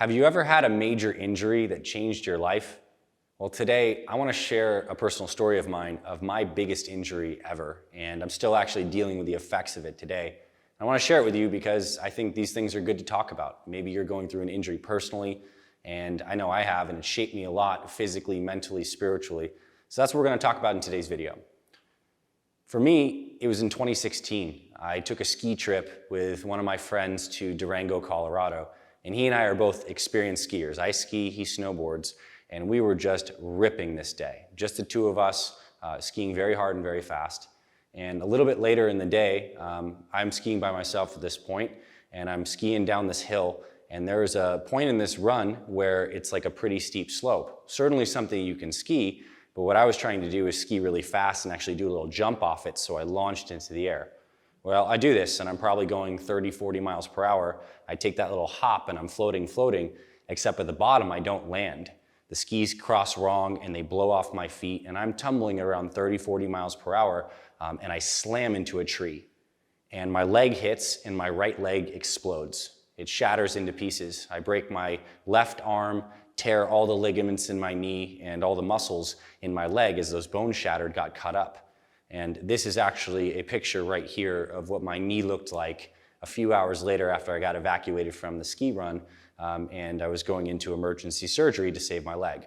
Have you ever had a major injury that changed your life? Well, today I want to share a personal story of mine of my biggest injury ever, and I'm still actually dealing with the effects of it today. I want to share it with you because I think these things are good to talk about. Maybe you're going through an injury personally, and I know I have, and it shaped me a lot physically, mentally, spiritually. So that's what we're going to talk about in today's video. For me, it was in 2016. I took a ski trip with one of my friends to Durango, Colorado, and he and I are both experienced skiers. I ski, he snowboards, and we were just ripping this day. Just the two of us, skiing very hard and very fast. And a little bit later in the day, I'm skiing by myself at this point, and I'm skiing down this hill, and there's a point in this run where it's like a pretty steep slope. Certainly something you can ski, but what I was trying to do is ski really fast and actually do a little jump off it, so I launched into the air. Well, I do this, and I'm probably going 30, 40 miles per hour. I take that little hop, and I'm floating, except at the bottom, I don't land. The skis cross wrong, and they blow off my feet, and I'm tumbling around 30, 40 miles per hour, and I slam into a tree. And my leg hits, and my right leg explodes. It shatters into pieces. I break my left arm, tear all the ligaments in my knee, and all the muscles in my leg as those bones shattered got cut up. And this is actually a picture right here of what my knee looked like a few hours later after I got evacuated from the ski run, and I was going into emergency surgery to save my leg.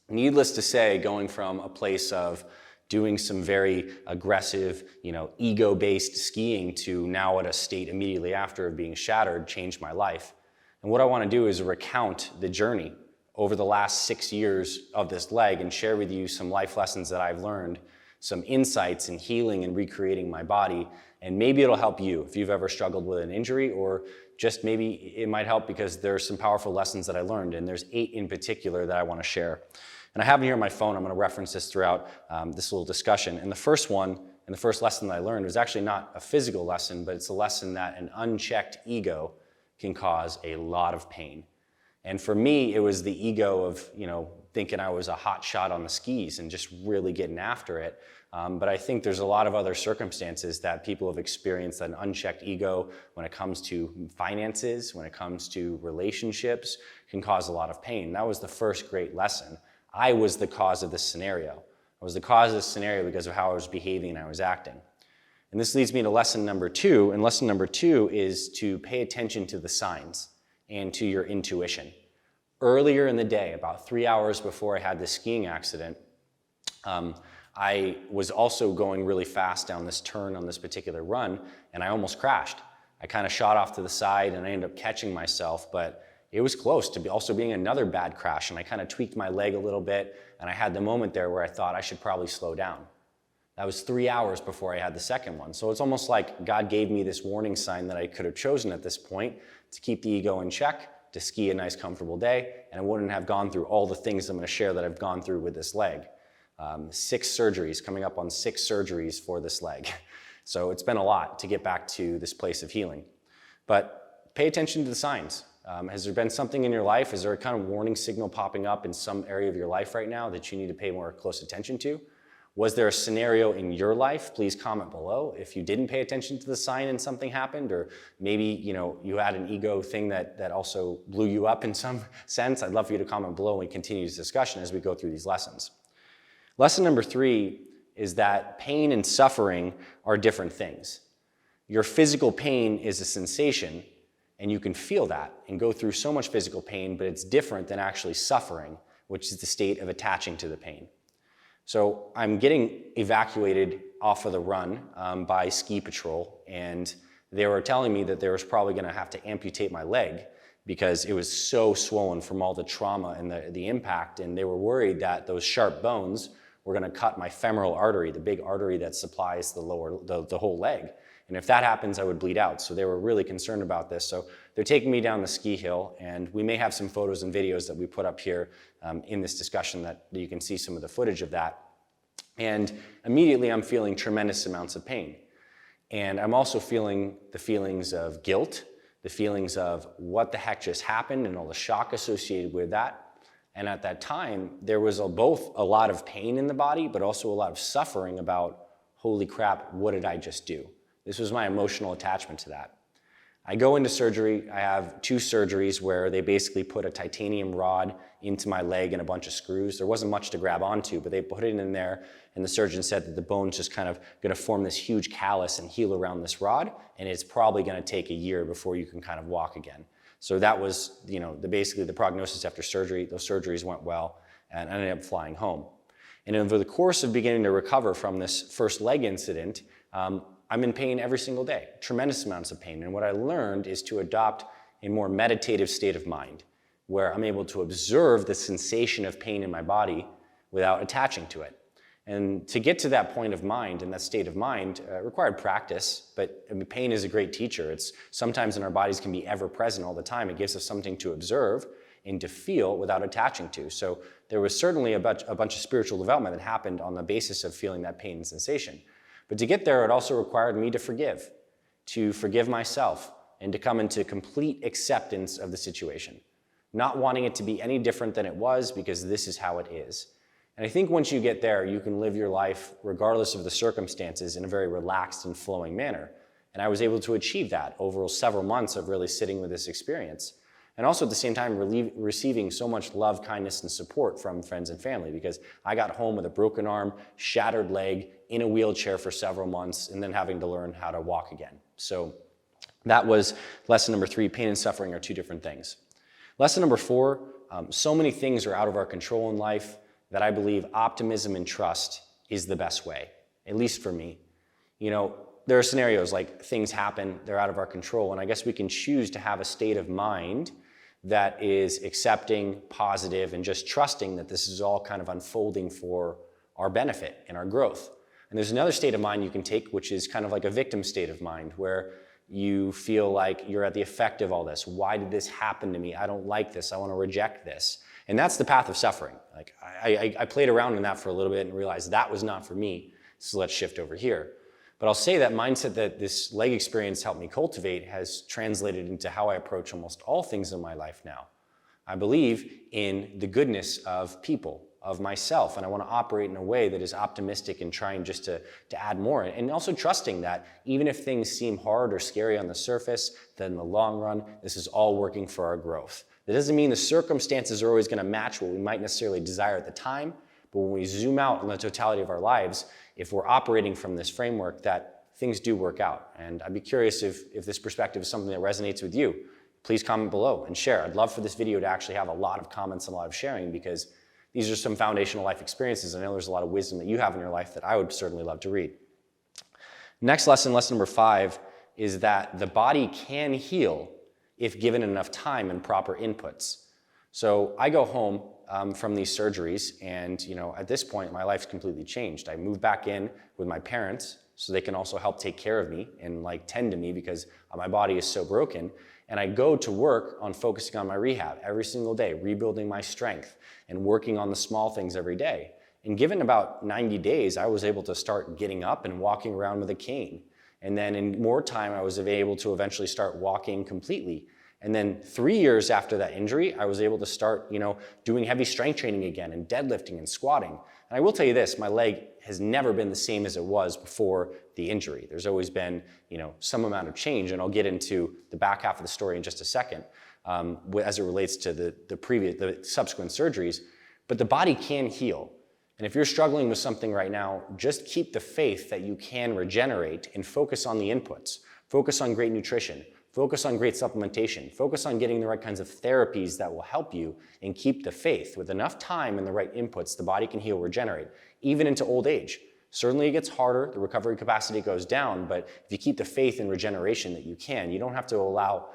Needless to say, going from a place of doing some very aggressive, ego-based skiing to now at a state immediately after of being shattered changed my life. And what I want to do is recount the journey over the last 6 years of this leg and share with you some life lessons that I've learned, some insights in healing and recreating my body, and maybe it'll help you if you've ever struggled with an injury, or just maybe it might help because there's some powerful lessons that I learned, and there's 8 in particular that I want to share. And I have them here on my phone. I'm going to reference this throughout this little discussion. And the first one, and the first lesson that I learned was actually not a physical lesson, but it's a lesson that an unchecked ego can cause a lot of pain. And for me, it was the ego of, thinking I was a hot shot on the skis and just really getting after it. But I think there's a lot of other circumstances that people have experienced an unchecked ego when it comes to finances, when it comes to relationships, can cause a lot of pain. That was the first great lesson. I was the cause of this scenario. I was the cause of this scenario because of how I was behaving and I was acting. And this leads me to lesson number 2. And lesson number 2 is to pay attention to the signs and to your intuition. Earlier in the day, about 3 hours before I had this skiing accident, I was also going really fast down this turn on this particular run, and I almost crashed. I kind of shot off to the side, and I ended up catching myself, but it was close to also being another bad crash, and I kind of tweaked my leg a little bit, and I had the moment there where I thought I should probably slow down. That was 3 hours before I had the second one. So it's almost like God gave me this warning sign that I could have chosen at this point to keep the ego in check, to ski a nice, comfortable day, and I wouldn't have gone through all the things I'm going to share that I've gone through with this leg. 6 surgeries, coming up on 6 surgeries for this leg. So it's been a lot to get back to this place of healing. But pay attention to the signs. Has there been something in your life? Is there a kind of warning signal popping up in some area of your life right now that you need to pay more close attention to? Was there a scenario in your life? Please comment below if you didn't pay attention to the sign and something happened, or maybe you had an ego thing that also blew you up in some sense. I'd love for you to comment below and continue this discussion as we go through these lessons. Lesson number 3 is that pain and suffering are different things. Your physical pain is a sensation, and you can feel that and go through so much physical pain, but it's different than actually suffering, which is the state of attaching to the pain. So I'm getting evacuated off of the run by ski patrol, and they were telling me that they was probably going to have to amputate my leg because it was so swollen from all the trauma and the impact, and they were worried that those sharp bones were going to cut my femoral artery, the big artery that supplies the whole leg. And if that happens, I would bleed out. So they were really concerned about this. So they're taking me down the ski hill, and we may have some photos and videos that we put up here in this discussion that you can see some of the footage of that. And immediately I'm feeling tremendous amounts of pain. And I'm also feeling the feelings of guilt, the feelings of what the heck just happened and all the shock associated with that. And at that time, there was both a lot of pain in the body, but also a lot of suffering about, holy crap, what did I just do? This was my emotional attachment to that. I go into surgery. I have 2 surgeries where they basically put a titanium rod into my leg and a bunch of screws. There wasn't much to grab onto, but they put it in there, and the surgeon said that the bone's just kind of going to form this huge callus and heal around this rod, and it's probably going to take a year before you can kind of walk again. So that was, basically the prognosis after surgery. Those surgeries went well, and I ended up flying home. And over the course of beginning to recover from this first leg incident, I'm in pain every single day, tremendous amounts of pain. And what I learned is to adopt a more meditative state of mind, where I'm able to observe the sensation of pain in my body without attaching to it. And to get to that point of mind and that state of mind required practice, but pain is a great teacher. It's sometimes in our bodies can be ever present all the time. It gives us something to observe and to feel without attaching to. So there was certainly a bunch of spiritual development that happened on the basis of feeling that pain and sensation. But to get there, it also required me to forgive myself, and to come into complete acceptance of the situation, not wanting it to be any different than it was, because this is how it is. And I think once you get there, you can live your life regardless of the circumstances in a very relaxed and flowing manner. And I was able to achieve that over several months of really sitting with this experience. And also at the same time, receiving so much love, kindness, and support from friends and family, because I got home with a broken arm, shattered leg, in a wheelchair for several months, and then having to learn how to walk again. So that was lesson number 3. Pain and suffering are 2 different things. Lesson number 4, so many things are out of our control in life that I believe optimism and trust is the best way, at least for me. There are scenarios like things happen, they're out of our control, and I guess we can choose to have a state of mind that is accepting, positive, and just trusting that this is all kind of unfolding for our benefit and our growth. And there's another state of mind you can take, which is kind of like a victim state of mind, where you feel like you're at the effect of all this. Why did this happen to me? I don't like this. I want to reject this. And that's the path of suffering. Like I played around in that for a little bit and realized that was not for me, so let's shift over here. But I'll say that mindset that this leg experience helped me cultivate has translated into how I approach almost all things in my life now. I believe in the goodness of people, of myself, and I want to operate in a way that is optimistic and trying just to add more, and also trusting that even if things seem hard or scary on the surface, that in the long run, this is all working for our growth. That doesn't mean the circumstances are always going to match what we might necessarily desire at the time, but when we zoom out on the totality of our lives, if we're operating from this framework, that things do work out. And I'd be curious if this perspective is something that resonates with you. Please comment below and share. I'd love for this video to actually have a lot of comments and a lot of sharing, because these are some foundational life experiences. I know there's a lot of wisdom that you have in your life that I would certainly love to read. Next lesson, lesson number 5, is that the body can heal if given enough time and proper inputs. So I go home from these surgeries, and at this point my life's completely changed. I moved back in with my parents so they can also help take care of me and tend to me, because my body is so broken. And I go to work on focusing on my rehab every single day, rebuilding my strength and working on the small things every day. And given about 90 days, I was able to start getting up and walking around with a cane. And then in more time, I was able to eventually start walking completely. And then 3 years after that injury, I was able to start, doing heavy strength training again, and deadlifting and squatting. And I will tell you this, my leg has never been the same as it was before the injury. There's always been, some amount of change, and I'll get into the back half of the story in just a second, as it relates to the subsequent surgeries. But the body can heal. And if you're struggling with something right now, just keep the faith that you can regenerate and focus on the inputs. Focus on great nutrition. Focus on great supplementation. Focus on getting the right kinds of therapies that will help you, and keep the faith. With enough time and the right inputs, the body can heal, regenerate, even into old age. Certainly it gets harder, the recovery capacity goes down, but if you keep the faith in regeneration that you can, you don't have to allow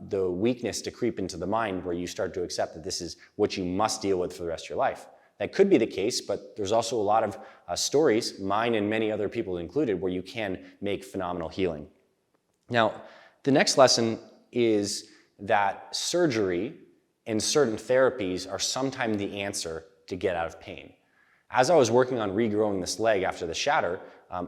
the weakness to creep into the mind where you start to accept that this is what you must deal with for the rest of your life. That could be the case, but there's also a lot of stories, mine and many other people included, where you can make phenomenal healing. Now, the next lesson is that surgery and certain therapies are sometimes the answer to get out of pain. As I was working on regrowing this leg after the shatter,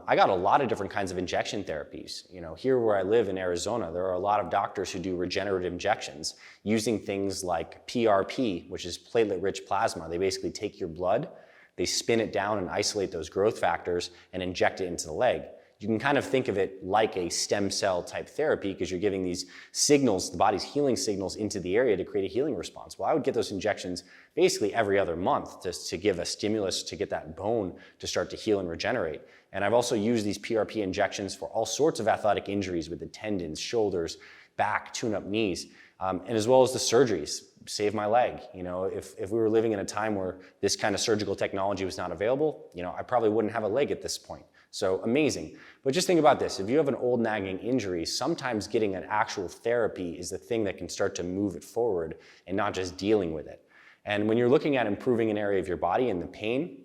I got a lot of different kinds of injection therapies. Here where I live in Arizona, there are a lot of doctors who do regenerative injections using things like PRP, which is platelet-rich plasma. They basically take your blood, they spin it down and isolate those growth factors and inject it into the leg. You can kind of think of it like a stem cell type therapy because you're giving these signals, the body's healing signals into the area to create a healing response. Well, I would get those injections basically every other month just to give a stimulus to get that bone to start to heal and regenerate. And I've also used these PRP injections for all sorts of athletic injuries with the tendons, shoulders, back, tune-up knees, and as well as the surgeries. Save my leg. You know, if we were living in a time where this kind of surgical technology was not available, you know, I probably wouldn't have a leg at this point. So amazing. But just think about this. If you have an old nagging injury, sometimes getting an actual therapy is the thing that can start to move it forward and not just dealing with it. And when you're looking at improving an area of your body and the pain,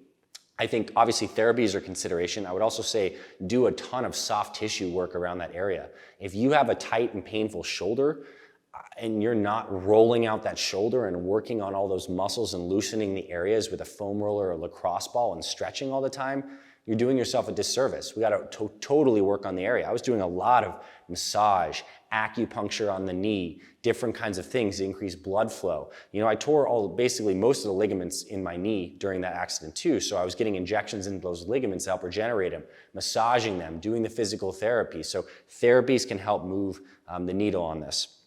I think obviously therapies are consideration. I would also say do a ton of soft tissue work around that area. If you have a tight and painful shoulder and you're not rolling out that shoulder and working on all those muscles and loosening the areas with a foam roller or lacrosse ball and stretching all the time, you're doing yourself a disservice. We got to totally work on the area. I was doing a lot of massage, acupuncture on the knee, different kinds of things to increase blood flow. You know, I tore basically most of the ligaments in my knee during that accident too, so I was getting injections into those ligaments to help regenerate them, massaging them, doing the physical therapy. So therapies can help move the needle on this.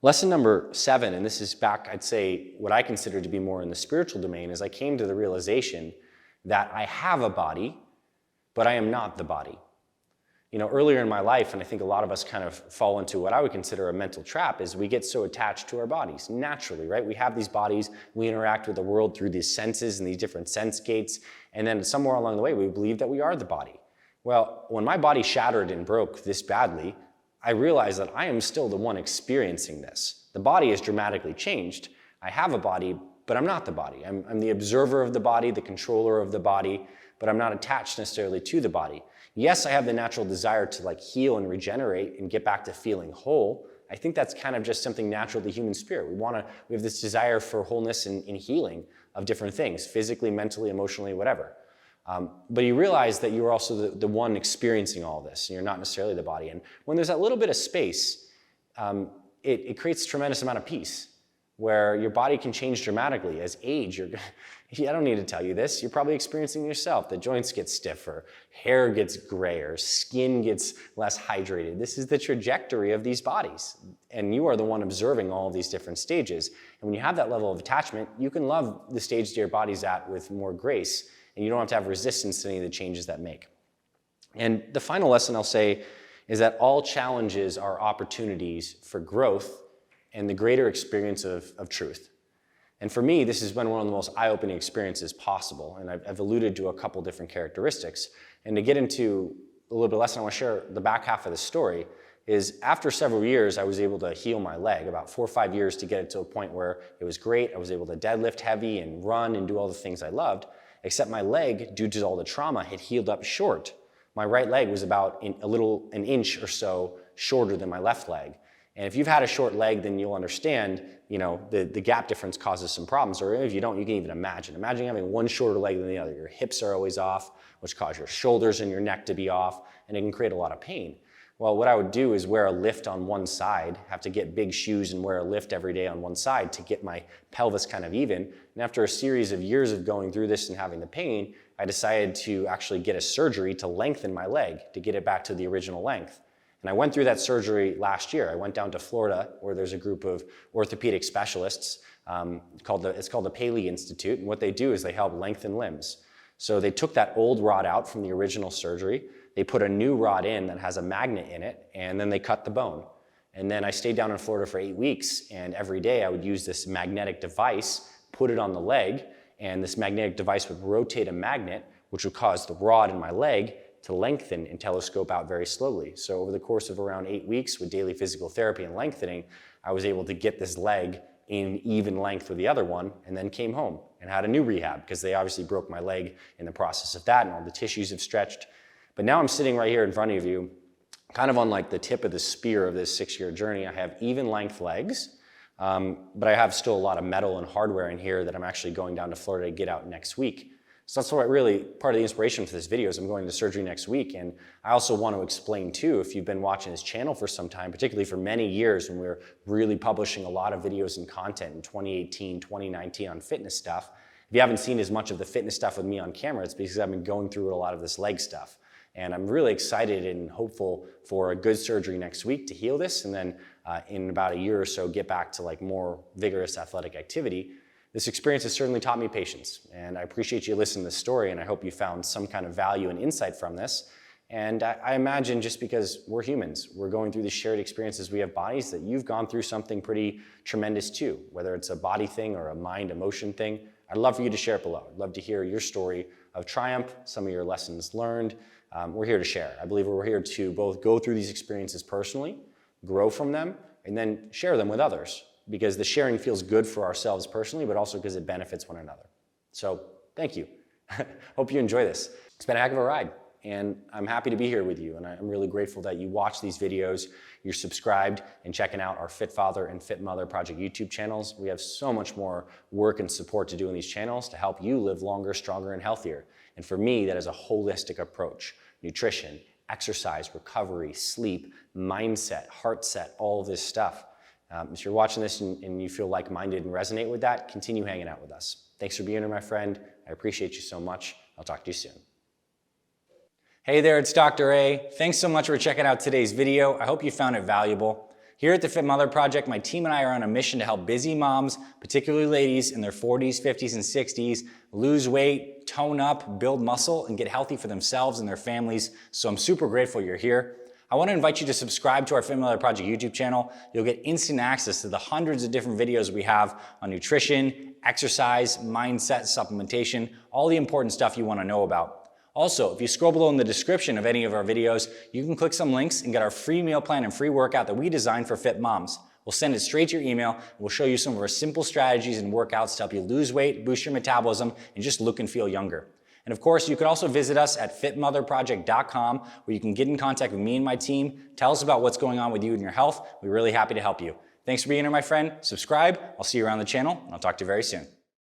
Lesson number 7, and this is back, I'd say, what I consider to be more in the spiritual domain, is I came to the realization that I have a body, but I am not the body. You know, earlier in my life, and I think a lot of us kind of fall into what I would consider a mental trap, is we get so attached to our bodies naturally, right? We have these bodies, we interact with the world through these senses and these different sense gates, and then somewhere along the way, we believe that we are the body. Well, when my body shattered and broke this badly, I realized that I am still the one experiencing this. The body has dramatically changed. I have a body, but I'm not the body. I'm the observer of the body, the controller of the body, but I'm not attached necessarily to the body. Yes, I have the natural desire to like heal and regenerate and get back to feeling whole. I think that's kind of just something natural to the human spirit. We have this desire for wholeness and healing of different things, physically, mentally, emotionally, whatever. But you realize that you're also the one experiencing all this, and you're not necessarily the body. And when there's that little bit of space, it creates a tremendous amount of peace, where your body can change dramatically. As age, I don't need to tell you this, you're probably experiencing yourself. The joints get stiffer, hair gets grayer, skin gets less hydrated. This is the trajectory of these bodies. And you are the one observing all of these different stages. And when you have that level of attachment, you can love the stage that your body's at with more grace, and you don't have to have resistance to any of the changes that make. And the final lesson I'll say is that all challenges are opportunities for growth and the greater experience of truth. And for me, this has been one of the most eye-opening experiences possible, and I've alluded to a couple different characteristics. And to get into a little bit less, I want to share the back half of the story, is after several years, I was able to heal my leg, about 4 or 5 years to get it to a point where it was great. I was able to deadlift heavy and run and do all the things I loved, except my leg, due to all the trauma, had healed up short. My right leg was about an inch or so shorter than my left leg. And if you've had a short leg, then you'll understand, you know, the gap difference causes some problems. Or if you don't, you can even imagine. Imagine having one shorter leg than the other. Your hips are always off, which cause your shoulders and your neck to be off, and it can create a lot of pain. Well, what I would do is wear a lift on one side, have to get big shoes and wear a lift every day on one side to get my pelvis kind of even. And after a series of years of going through this and having the pain, I decided to actually get a surgery to lengthen my leg, to get it back to the original length. And I went through that surgery last year. I went down to Florida, where there's a group of orthopedic specialists it's called the Paley Institute. And what they do is they help lengthen limbs. So they took that old rod out from the original surgery. They put a new rod in that has a magnet in it, and then they cut the bone. And then I stayed down in Florida for 8 weeks, and every day I would use this magnetic device, put it on the leg, and this magnetic device would rotate a magnet, which would cause the rod in my leg to lengthen and telescope out very slowly. So over the course of around 8 weeks with daily physical therapy and lengthening, I was able to get this leg in even length with the other one, and then came home and had a new rehab, because they obviously broke my leg in the process of that, and all the tissues have stretched. But now I'm sitting right here in front of you, kind of on like the tip of the spear of this 6-year journey. I have even length legs, but I have still a lot of metal and hardware in here that I'm actually going down to Florida to get out next week. So that's what really, part of the inspiration for this video is I'm going to surgery next week. And I also want to explain too, if you've been watching this channel for some time, particularly for many years when we were really publishing a lot of videos and content in 2018, 2019 on fitness stuff. If you haven't seen as much of the fitness stuff with me on camera, it's because I've been going through a lot of this leg stuff. And I'm really excited and hopeful for a good surgery next week to heal this, and then in about a year or so get back to like more vigorous athletic activity. This experience has certainly taught me patience, and I appreciate you listening to this story, and I hope you found some kind of value and insight from this. And I imagine just because we're humans, we're going through the shared experiences, we have bodies, that you've gone through something pretty tremendous too, whether it's a body thing or a mind emotion thing. I'd love for you to share it below. I'd love to hear your story of triumph, some of your lessons learned. We're here to share. I believe we're here to both go through these experiences personally, grow from them, and then share them with others, because the sharing feels good for ourselves personally, but also because it benefits one another. So thank you. Hope you enjoy this. It's been a heck of a ride, and I'm happy to be here with you, and I'm really grateful that you watch these videos, you're subscribed and checking out our Fit Father and Fit Mother Project YouTube channels. We have so much more work and support to do in these channels to help you live longer, stronger, and healthier. And for me, that is a holistic approach. Nutrition, exercise, recovery, sleep, mindset, heart set, all of this stuff. If you're watching this and you feel like-minded and resonate with that, continue hanging out with us. Thanks for being here, my friend. I appreciate you so much. I'll talk to you soon. Hey there, it's Dr. A. Thanks so much for checking out today's video. I hope you found it valuable. Here at the Fit Mother Project, my team and I are on a mission to help busy moms, particularly ladies in their 40s, 50s, and 60s, lose weight, tone up, build muscle, and get healthy for themselves and their families. So I'm super grateful you're here. I want to invite you to subscribe to our Fit Mother Project YouTube channel. You'll get instant access to the hundreds of different videos we have on nutrition, exercise, mindset, supplementation, all the important stuff you want to know about. Also, if you scroll below in the description of any of our videos, you can click some links and get our free meal plan and free workout that we designed for fit moms. We'll send it straight to your email, and we'll show you some of our simple strategies and workouts to help you lose weight, boost your metabolism, and just look and feel younger. And of course, you can also visit us at fitmotherproject.com, where you can get in contact with me and my team. Tell us about what's going on with you and your health. We're really happy to help you. Thanks for being here, my friend. Subscribe. I'll see you around the channel, and I'll talk to you very soon.